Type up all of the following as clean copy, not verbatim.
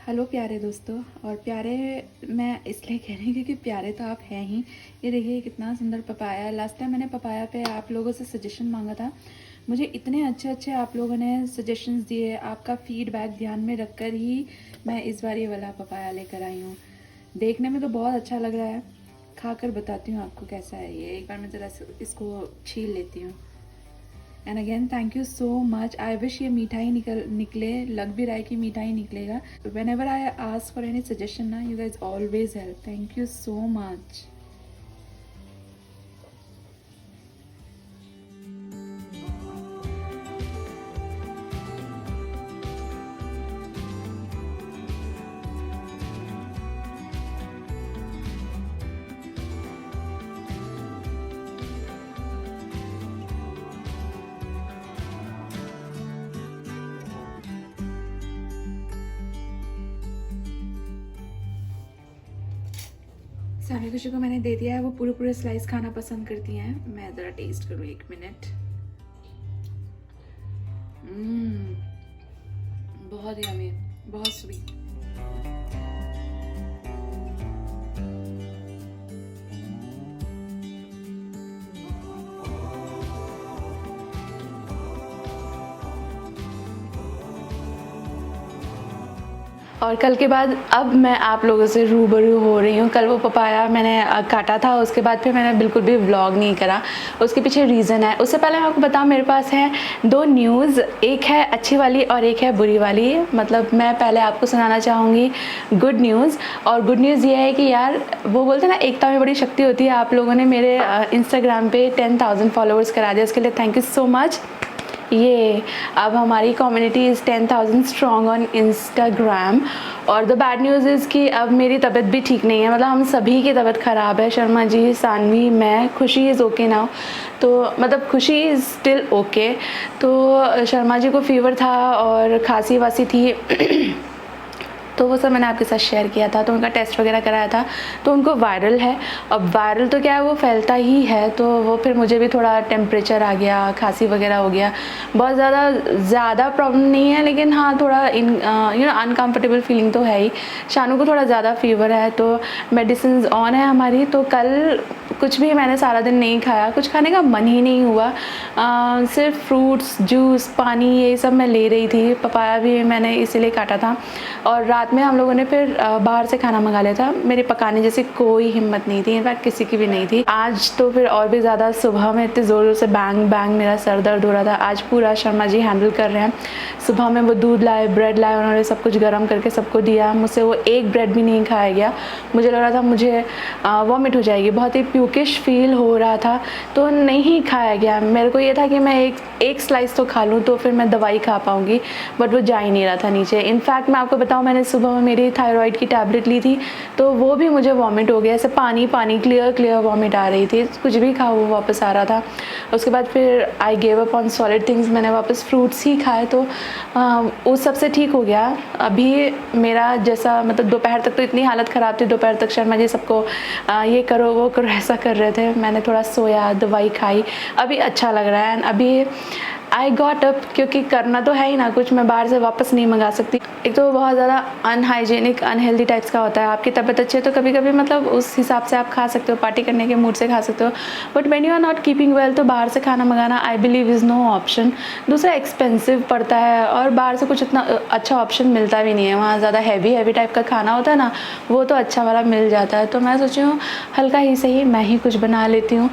Hello प्यारे दोस्तों। और प्यारे मैं इसलिए कह रही हूँ क्योंकि प्यारे तो आप हैं ही। ये देखिए कितना सुंदर पपाया है। लास्ट टाइम मैंने पपाया पे आप लोगों से सजेशन मांगा था। मुझे इतने अच्छे अच्छे आप लोगों ने सजेशंस दिए। आपका फीडबैक ध्यान में रखकर ही मैं इस बार ये वाला पपाया लेकर आई हूँ। देखने में तो बहुत अच्छा लग रहा है, खाकर बताती हूँ आपको कैसा है ये। एक बार मैं ज़रा इसको छील लेती हूँ। And again thank you so much. I wish ये मीठा ही निकले। लग भी रहा है कि मीठा ही निकलेगा। Whenever I ask for any suggestion ना, you guys always help. Thank you so much. Saani खुशी को मैंने दे दिया है। वो पूरे पूरे स्लाइस खाना पसंद करती हैं। मैं ज़रा टेस्ट करूँ, एक मिनट। बहुत यम्मी, बहुत स्वीट। और कल के बाद अब मैं आप लोगों से रूबरू हो रही हूँ। कल वो पपाया मैंने काटा था, उसके बाद फिर मैंने बिल्कुल भी व्लॉग नहीं करा। उसके पीछे रीज़न है। उससे पहले मैं आपको बताऊँ, मेरे पास है दो न्यूज़, एक है अच्छी वाली और एक है बुरी वाली। मतलब मैं पहले आपको सुनाना चाहूँगी गुड न्यूज़। और गुड न्यूज़ ये है कि यार वो बोलते हैं ना, एकता में बड़ी शक्ति होती है। आप लोगों ने मेरे इंस्टाग्राम पे 10,000 फॉलोअर्स करा दिया, उसके लिए थैंक यू सो मच। ये अब हमारी community is 10,000 strong on Instagram. और द बैड न्यूज़ इज़ कि अब मेरी तबीयत भी ठीक नहीं है। मतलब हम सभी की तबीयत ख़राब है। शर्मा जी, सानवी, मैं, खुशी इज़ ओके नाउ। तो मतलब खुशी इज़ स्टिल ओके। तो शर्मा जी को फीवर था और खांसी वासी थी तो वो सब मैंने आपके साथ शेयर किया था। तो उनका टेस्ट वगैरह कराया था, तो उनको वायरल है। अब वायरल तो क्या है, वो फैलता ही है। तो वो फिर मुझे भी थोड़ा टेम्परेचर आ गया, खांसी वगैरह हो गया। बहुत ज़्यादा प्रॉब्लम नहीं है, लेकिन हाँ थोड़ा अनकम्फर्टेबल फीलिंग तो है ही। शानू को थोड़ा ज़्यादा फीवर है, तो मेडिसिन ऑन है हमारी। तो कल कुछ भी मैंने सारा दिन नहीं खाया, कुछ खाने का मन ही नहीं हुआ। सिर्फ फ्रूट्स, जूस, पानी, ये सब मैं ले रही थी। पपाया भी मैंने इसीलिए काटा था। और रात में हम लोगों ने फिर बाहर से खाना मंगा लिया था। मेरे पकाने जैसी कोई हिम्मत नहीं थी, इनफैक्ट किसी की भी नहीं थी। आज तो फिर और भी ज़्यादा, सुबह में इतने ज़ोर से बैंग बैंग मेरा सर दर्द हो रहा था। आज पूरा शर्मा जी हैंडल कर रहे हैं। सुबह में वो दूध लाए, ब्रेड लाए, उन्होंने सब कुछ गर्म करके सबको दिया। मुझसे वो एक ब्रेड भी नहीं खाया गया। मुझे लग रहा था मुझे वॉमिट हो जाएगी, बहुत ही प्यूकिश फील हो रहा था, तो नहीं खाया गया। मेरे को ये था कि मैं एक स्लाइस तो खा लूँ तो फिर मैं दवाई खा पाऊँगी, बट वो जा ही नहीं रहा था नीचे। इनफैक्ट मैं आपको बताऊँ, मैंने सुबह में मेरी थायराइड की टैबलेट ली थी, तो वो भी मुझे वॉमिट हो गया। ऐसे पानी क्लियर वॉमिट आ रही थी। कुछ भी खाओ वो वापस आ रहा था। उसके बाद फिर I gave up on solid things. मैंने वापस फ्रूट्स ही खाए, तो उस सबसे ठीक हो गया। अभी मेरा जैसा, मतलब दोपहर तक तो इतनी हालत ख़राब थी। दोपहर तक शर्मा जी सबको ये करो वो करो ऐसा कर रहे थे। मैंने थोड़ा सोया, दवाई खाई, अभी अच्छा लग रहा है। एंड अभी आई गॉट अप, क्योंकि करना तो है ही ना कुछ। मैं बाहर से वापस नहीं मंगा सकती। एक तो बहुत ज़्यादा अनहाइजीनिक, अनहेल्दी टाइप्स का होता है। आपकी तबीयत अच्छी है तो कभी कभी मतलब उस हिसाब से आप खा सकते हो, पार्टी करने के मूड से खा सकते हो। But when you are not keeping well, तो बाहर से खाना मंगाना I believe is no option. दूसरा एक्सपेंसिव पड़ता है, और बाहर से कुछ इतना अच्छा ऑप्शन मिलता भी नहीं है। वहाँ ज़्यादा हैवी टाइप का खाना होता है ना, वो तो अच्छा वाला मिल जाता है। तो मैं सोची हूँ हल्का ही सही मैं ही कुछ बना लेती हूँ।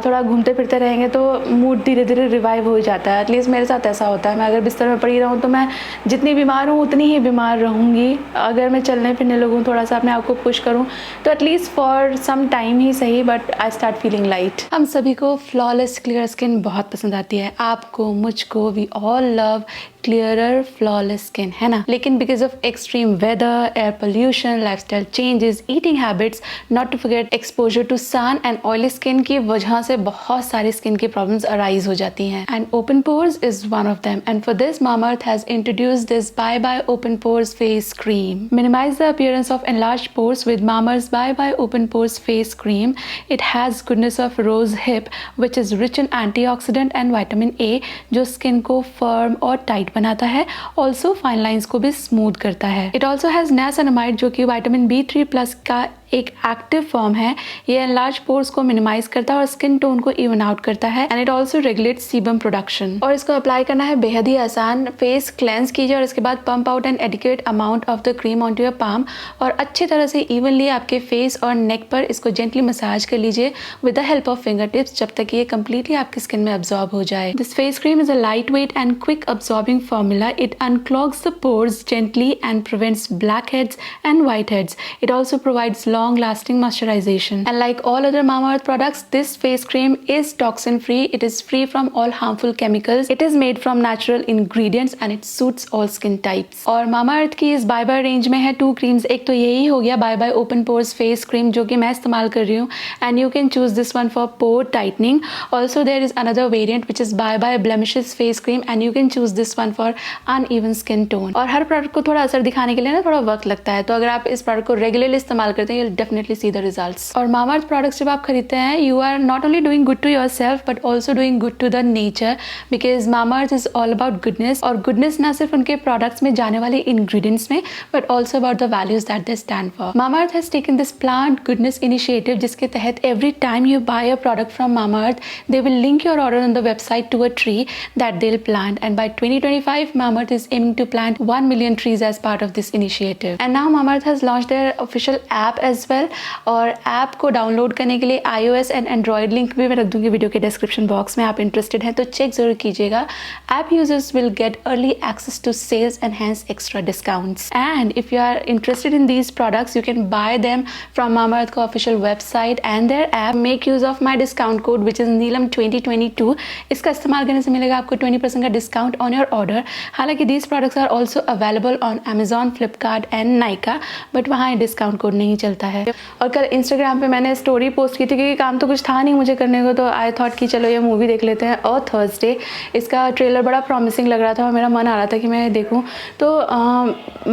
थोड़ा घूमते फिरते रहेंगे तो मूड धीरे धीरे रिवाइव हो जाता है। एटलीस्ट मेरे साथ ऐसा होता है। मैं अगर बिस्तर में पड़ी रहूँ तो मैं जितनी बीमार हूँ उतनी ही बीमार रहूँगी। अगर मैं चलने फिरने लगूँ, थोड़ा सा अपने आप को पुश करूँ, तो एटलीस्ट फॉर सम टाइम ही सही, but I start feeling light. हम सभी को फ्लॉलेस क्लियर स्किन बहुत पसंद आती है। आपको, मुझको, we all love clearer flawless skin, है ना। लेकिन because of extreme weather, air pollution, lifestyle changes, eating habits, not to forget exposure to sun and oily skin की वजह से बहुत सारी स्किन की प्रॉब्लम्स अराइज हो जाती हैं। And open Open pores is one of them, and for this Mamaearth has introduced this Bye Bye Open Pores Face Cream. Minimize the appearance of enlarged pores with Mamaearth's Bye Bye Open Pores Face Cream. It has goodness of rose hip, which is rich in antioxidant and vitamin A, जो skin को firm और tight बनाता है. Also fine lines को भी smooth करता है. It also has niacinamide, जो कि विटामिन B3+ का एक एक्टिव फॉर्म है. ये एनलार्ज पोर्स को मिनिमाइज करता है और स्किन टोन को इवन आउट करता है. And it also regulates sebum production. और इसको अप्लाई करना है बेहद ही आसान. फेस क्लेंस कीजिए और इसके बाद pump out an adequate amount of the cream on to your palm और अच्छी तरह से इवनली आपके फेस और नेक पर इसको जेंटली मसाज कर लीजिए with the help of finger tips, जब तक ये कम्प्लीटली आपकी स्किन में अब्जॉर्ब हो जाए. This face cream is a lightweight and quick absorbing formula. It unclogs the pores gently and prevents blackheads and whiteheads. It also provides long-lasting moisturization. And like all other Mamaearth products, this face cream is toxin-free. It is free from all harmful chemicals. It is made from natural ingredients and it suits all skin types. और Mamaearth की इस Bye Bye range में है 2 creams. एक तो यही हो गया Bye Bye Open Pores Face Cream, जो कि मैं इस्तेमाल कर रही हूँ. And you can choose this one for pore tightening. Also there is another variant which is Bye Bye Blemishes Face Cream and you can choose this one for uneven skin tone. और हर product को थोड़ा असर दिखाने के लिए ना थोड़ा वक्त लगता है, तो अगर आप इस प्रोडक्ट को रेगुलरली इस्तेमाल करते हैं, you'll definitely see the results. और Mamaearth प्रोडक्ट्स जब आप खरीदते हैं, you are not only doing good to yourself but also doing good to the nature, because Mamaearth is all about goodness. और goodness ना सिर्फ उनके प्रोडक्ट्स में जाने वाले ingredients में, but also about the values that they stand for. Mamaearth has taken this plant goodness initiative, जिसके तहत every time you buy a product from Mamaearth, they will link your order on the website to a tree that they'll plant. And by 2025, Mamaearth is aiming to plant 1 million trees as part of this initiative. And now Mamaearth has launched their official app as well. और app को download करने के लिए iOS and Android link भी मैं रख दूंगी video के डिस्क्रिप्शन बॉक्स में. आप इंटरेस्टेड हैं तो चेक जरूर कीजिएगा. App users will get early access to sales and hence extra discounts. And if you are interested in these products, you can buy them from Mamaearth का official website and their app. Make use of my discount code which is Neelam 2022. इसका इस्तेमाल करने से मिलेगा आपको 20% का discount on your order. हालांकि these products are also available on Amazon, Flipkart and Nykaa, but वहाँ डिस्काउंट कोड नहीं चलता है. और कल इंस्टाग्राम पे मैंने स्टोरी पोस्ट की थी क्योंकि काम तो कुछ था नहीं मुझे करने को, तो आई थॉट कि चलो ये मूवी देख लेते हैं. और थर्सडे इसका ट्रेलर बड़ा प्रॉमिसिंग लग रहा था और मेरा मन आ रहा था कि मैं देखूं. तो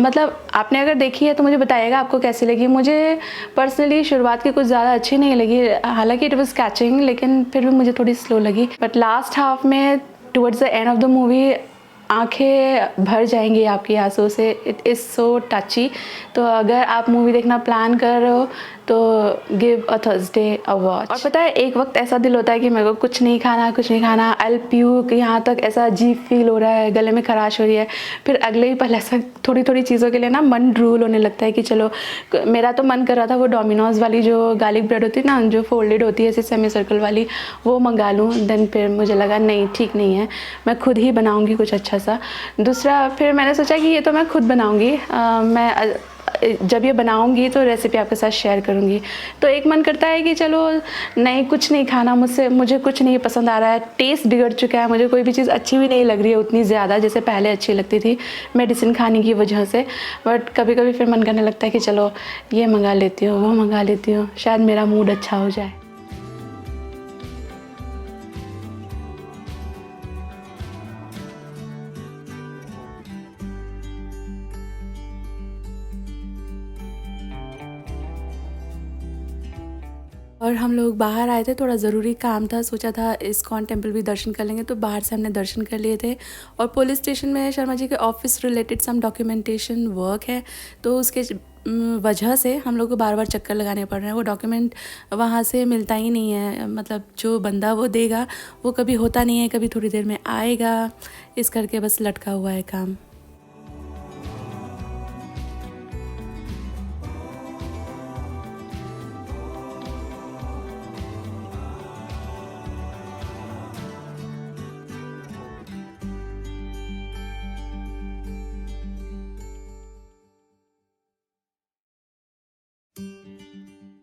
मतलब आपने अगर देखी है तो मुझे बताइएगा आपको कैसी लगी. मुझे पर्सनली शुरुआत की कुछ ज़्यादा अच्छी नहीं लगी. हालांकि इट वॉज कैचिंग, लेकिन फिर भी मुझे थोड़ी स्लो लगी. बट लास्ट हाफ में towards the end of the movie आंखें भर जाएंगी आपकी आंसू से. It is so टची. तो अगर आप मूवी देखना प्लान कर रहे हो तो give a Thursday a watch. और पता है एक वक्त ऐसा दिल होता है कि मेरे को कुछ नहीं खाना, आई विल प्यूक, यहाँ तक ऐसा अजीब फील हो रहा है, गले में खराश हो रही है. फिर अगले ही पल ऐसा थोड़ी थोड़ी चीज़ों के लिए ना मन ड्रूल होने लगता है कि चलो. मेरा तो मन कर रहा था वो डोमिनोज वाली जो गार्लिक ब्रेड होती है ना, जो फोल्डेड होती है ऐसे सेमी सर्कल वाली, वो मंगा लूँ. देन फिर मुझे लगा नहीं, ठीक नहीं है, मैं खुद ही बनाऊँगी कुछ अच्छा सा. दूसरा फिर मैंने सोचा कि ये तो मैं खुद बनाऊँगी, मैं जब ये बनाऊंगी तो रेसिपी आपके साथ शेयर करूंगी. तो एक मन करता है कि चलो नहीं, कुछ नहीं खाना, मुझे कुछ नहीं पसंद आ रहा है, टेस्ट बिगड़ चुका है, मुझे कोई भी चीज़ अच्छी भी नहीं लग रही है उतनी ज़्यादा जैसे पहले अच्छी लगती थी मेडिसिन खाने की वजह से. बट कभी कभी फिर मन करने लगता है कि चलो ये मंगा लेती हूँ, वो मंगा लेती हूँ, शायद मेरा मूड अच्छा हो जाए. और हम लोग बाहर आए थे, थोड़ा ज़रूरी काम था, सोचा था इस्कॉन टेम्पल भी दर्शन कर लेंगे, तो बाहर से हमने दर्शन कर लिए थे. और पुलिस स्टेशन में शर्मा जी के ऑफिस रिलेटेड सम डॉक्यूमेंटेशन वर्क है, तो उसके वजह से हम लोग को बार बार चक्कर लगाने पड़ रहे हैं. वो डॉक्यूमेंट वहाँ से मिलता ही नहीं है, मतलब जो बंदा वो देगा वो कभी होता नहीं है, कभी थोड़ी देर में आएगा, इस करके बस लटका हुआ है काम.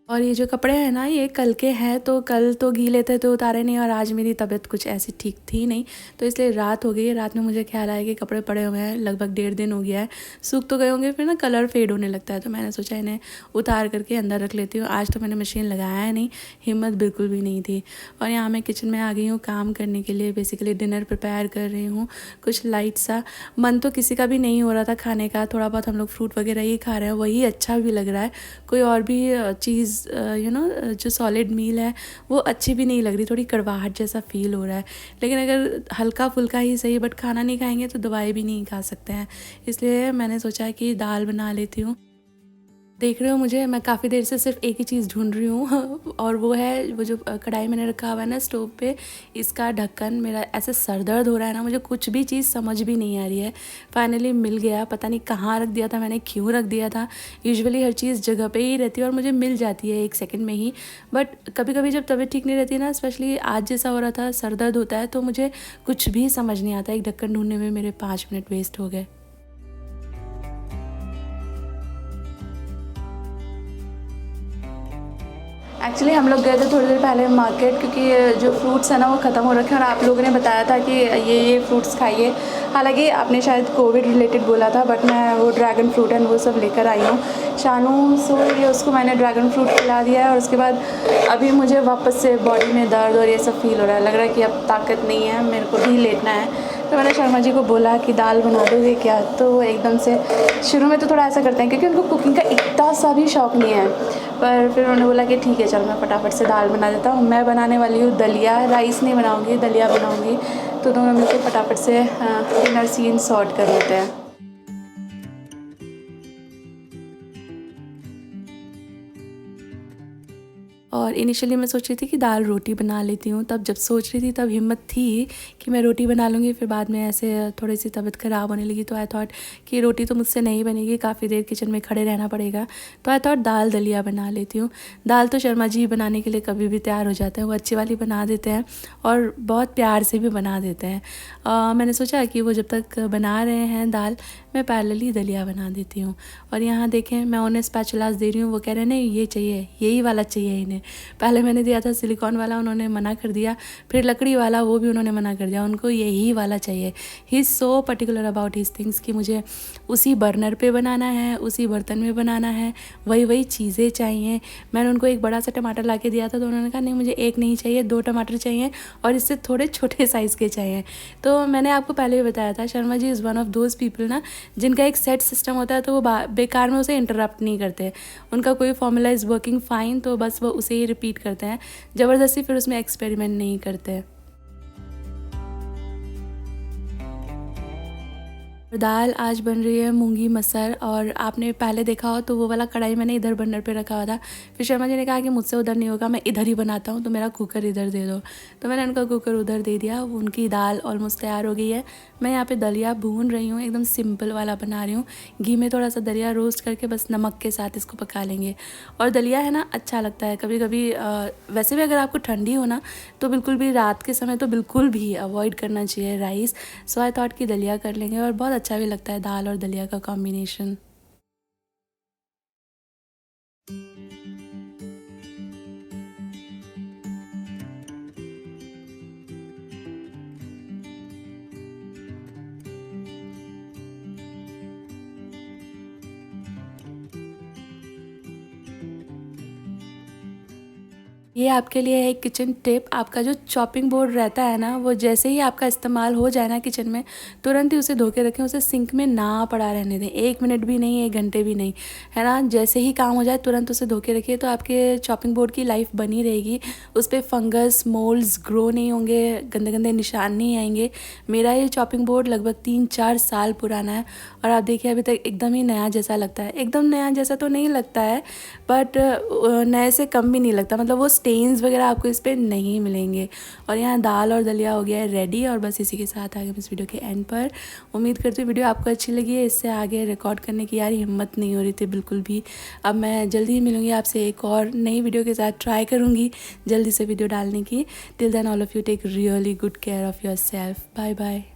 और ये जो कपड़े हैं ना ये कल के हैं, तो कल तो गीले थे तो उतारे नहीं, और आज मेरी तबीयत कुछ ऐसी ठीक थी नहीं, तो इसलिए रात हो गई है। रात में मुझे ख्याल आया कि कपड़े पड़े हुए हैं, लगभग 1.5 दिन हो गया है, सूख तो गए होंगे, फिर ना कलर फेड होने लगता है, तो मैंने सोचा इन्हें उतार करके अंदर रख लेती हूँ। आज तो मैंने मशीन लगाया नहीं, हिम्मत बिल्कुल भी नहीं थी। और यहाँ मैं किचन में आ गई हूँ काम करने के लिए, बेसिकली डिनर प्रिपेयर कर रही हूँ, कुछ लाइट सा। मन तो किसी का भी नहीं हो रहा था खाने का, थोड़ा बहुत हम लोग फ्रूट वगैरह ही खा रहे हैं, वही अच्छा भी लग रहा है। कोई और भी चीज़ जो सॉलिड मील है वो अच्छी भी नहीं लग रही, थोड़ी कड़वाहट जैसा फील हो रहा है। लेकिन अगर हल्का फुल्का ही सही, बट खाना नहीं खाएंगे तो दवाई भी नहीं खा सकते हैं, इसलिए मैंने सोचा कि दाल बना लेती हूँ। देख रहे हो मुझे, मैं काफ़ी देर से सिर्फ एक ही चीज़ ढूंढ रही हूँ और वो है वो जो कढ़ाई मैंने रखा हुआ है ना स्टोव पे, इसका ढक्कन। मेरा ऐसे सर दर्द हो रहा है ना, मुझे कुछ भी चीज़ समझ भी नहीं आ रही है। फाइनली मिल गया, पता नहीं कहाँ रख दिया था मैंने, क्यों रख दिया था। यूजुअली हर चीज़ जगह पे ही रहती है और मुझे मिल जाती है 1 सेकंड में ही, बट कभी कभी जब तबीयत ठीक नहीं रहती है ना, स्पेशली आज जैसा हो रहा था, सर दर्द होता है, तो मुझे कुछ भी समझ नहीं आता। एक ढक्कन ढूंढने में मेरे 5 मिनट वेस्ट हो गए। एक्चुअली हम लोग गए थे थोड़ी देर पहले मार्केट, क्योंकि जो फ्रूट्स हैं ना वो ख़त्म हो रखे हैं, और आप लोगों ने बताया था कि ये फ्रूट्स खाइए। हालांकि आपने शायद कोविड रिलेटेड बोला था, बट मैं वो ड्रैगन फ्रूट एंड वो सब लेकर आई हूँ। शानू सो रही है, उसको मैंने ड्रैगन फ्रूट खिला दिया है, और उसके बाद अभी मुझे वापस से बॉडी में दर्द और ये सब फील हो रहा है। लग रहा है कि अब ताकत नहीं है, मेरे को भी लेटना है। तो मैंने शर्मा जी को बोला कि दाल बना दोगे क्या, तो वो एकदम से, शुरू में तो थोड़ा ऐसा करते हैं क्योंकि उनको कुकिंग का इतना सा भी शौक़ नहीं है, पर फिर उन्होंने बोला कि ठीक है चलो मैं फटाफट से दाल बना देता हूँ। मैं बनाने वाली हूँ दलिया, राइस नहीं बनाऊँगी, दलिया बनाऊँगी। तो दोनों मिलकर फटाफट से डिनर सीन सॉर्ट कर लेते हैं। और इनिशियली मैं सोच रही थी कि दाल रोटी बना लेती हूँ, तब जब सोच रही थी तब हिम्मत थी कि मैं रोटी बना लूँगी, फिर बाद में ऐसे थोड़ी सी तबीयत ख़राब होने लगी, तो आई थॉट कि रोटी तो मुझसे नहीं बनेगी, काफ़ी देर किचन में खड़े रहना पड़ेगा, तो आई थॉट दाल दलिया बना लेती हूँ। दाल तो शर्मा जी बनाने के लिए कभी भी तैयार हो जाते हैं, वो अच्छी वाली बना देते हैं और बहुत प्यार से भी बना देते हैं। मैंने सोचा कि वो जब तक बना रहे हैं दाल, मैं पैरेलली दलिया बना देती हूँ। और यहाँ देखें मैं उन्हें स्पैचुलास दे रही हूँ, वो कह रहे हैं नहीं ये चाहिए, यही वाला चाहिए इन्हें। पहले मैंने दिया था सिलिकॉन वाला, उन्होंने मना कर दिया, फिर लकड़ी वाला, वो भी उन्होंने मना कर दिया, उनको यही वाला चाहिए। He is so particular about his things कि मुझे उसी बर्नर पे बनाना है, उसी बर्तन में बनाना है, वही वही चीज़ें चाहिए। मैंने उनको एक बड़ा सा टमाटर ला के दिया था, तो उन्होंने कहा नहीं मुझे एक नहीं चाहिए, 2 टमाटर चाहिए और इससे थोड़े छोटे साइज़ के चाहिए। तो मैंने आपको पहले भी बताया था, Sharma ji is one of those people ना जिनका एक सेट सिस्टम होता है, तो वो बेकार में उसे इंटरप्ट नहीं करते। उनका कोई फॉर्मूला इज़ वर्किंग फ़ाइन, तो बस वो उसे ही रिपीट करते हैं, ज़बरदस्ती फिर उसमें एक्सपेरिमेंट नहीं करते। दाल आज बन रही है मूंगी मसर, और आपने पहले देखा हो तो वो वाला कढ़ाई मैंने इधर बर्नर पे रखा हुआ था। फिर शर्मा जी ने कहा कि मुझसे उधर नहीं होगा, मैं इधर ही बनाता हूँ, तो मेरा कुकर इधर दे दो, तो मैंने उनका कुकर उधर दे दिया। उनकी दाल ऑलमोस्ट तैयार हो गई है। मैं यहाँ पे दलिया भून रही हूँ, एकदम सिंपल वाला बना रही हूँ। घी में थोड़ा सा दलिया रोस्ट करके बस नमक के साथ इसको पका लेंगे। और दलिया है ना अच्छा लगता है कभी कभी, वैसे भी अगर आपको ठंडी हो ना तो बिल्कुल भी रात के समय तो बिल्कुल भी अवॉइड करना चाहिए राइस। सो आई थॉट कि दलिया कर लेंगे, और बहुत अच्छा भी लगता है दाल और दलिया का कॉम्बिनेशन। ये आपके लिए है एक किचन टिप। आपका जो चॉपिंग बोर्ड रहता है ना, वो जैसे ही आपका इस्तेमाल हो जाए ना किचन में, तुरंत ही उसे धो के रखें, उसे सिंक में ना पड़ा रहने दें, 1 मिनट भी नहीं, 1 घंटे भी नहीं, है ना। जैसे ही काम हो जाए तुरंत उसे धो के रखिए, तो आपके चॉपिंग बोर्ड की लाइफ बनी रहेगी, उस पर फंगस मोल्ड्स ग्रो नहीं होंगे, गंदे गंदे निशान नहीं आएंगे। मेरा ये चॉपिंग बोर्ड लगभग 3-4 साल पुराना है, और आप देखिए अभी तक एकदम ही नया जैसा लगता है। एकदम नया जैसा तो नहीं लगता है, बट नए से कम भी नहीं लगता, मतलब वो स्टेन्स वगैरह आपको इस पर नहीं मिलेंगे। और यहाँ दाल और दलिया हो गया है रेडी, और बस इसी के साथ आगे इस वीडियो के एंड पर। उम्मीद करती हूँ वीडियो आपको अच्छी लगी है। इससे आगे रिकॉर्ड करने की यार हिम्मत नहीं हो रही थी बिल्कुल भी। अब मैं जल्दी ही मिलूँगी आपसे एक और नई वीडियो के साथ, ट्राई करूँगी जल्दी से वीडियो डालने की। Till then all of you take really good care of yourself. Bye bye.